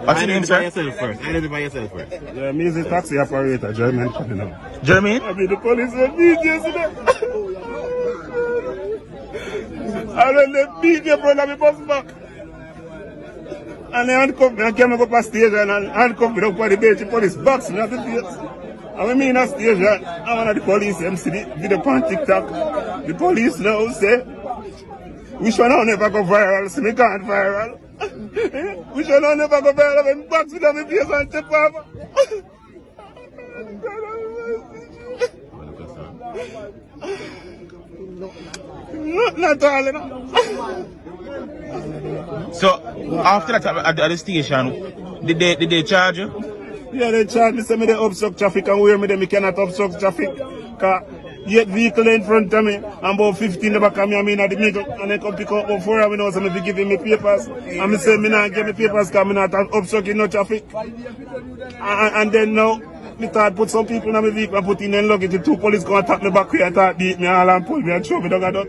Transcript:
What's your name, sir? Identify yourself first. Yeah, me is a taxi operator, German. Jeremy? I mean, the police were beat yesterday. And when they beat your brother, me bus back. And they handcuffed me and came up a station and handcuffed me up on the bench. The police boxed me at the face. And when me in a station, I want the police MC video on TikTok. The police now say, which one I never go viral, so me can't viral. Which one I never go viral when box with my face and chip off. Not all, you know. So, after that, at the station, did they charge you? Yeah, they charge me, say me they obstruct traffic and where me they me cannot obstruct traffic. Cause yet vehicle in front of me and about 15 in the back of me, I mean at the middle, and they come pick up about 4 hours now, so me be giving me papers. And me say me not give me papers because me not obstructing no traffic. And then now, me thought put some people in my vehicle and put in their luggage. The 2 police go attack me back here and thought beat me all and pull me and throw me down a dot.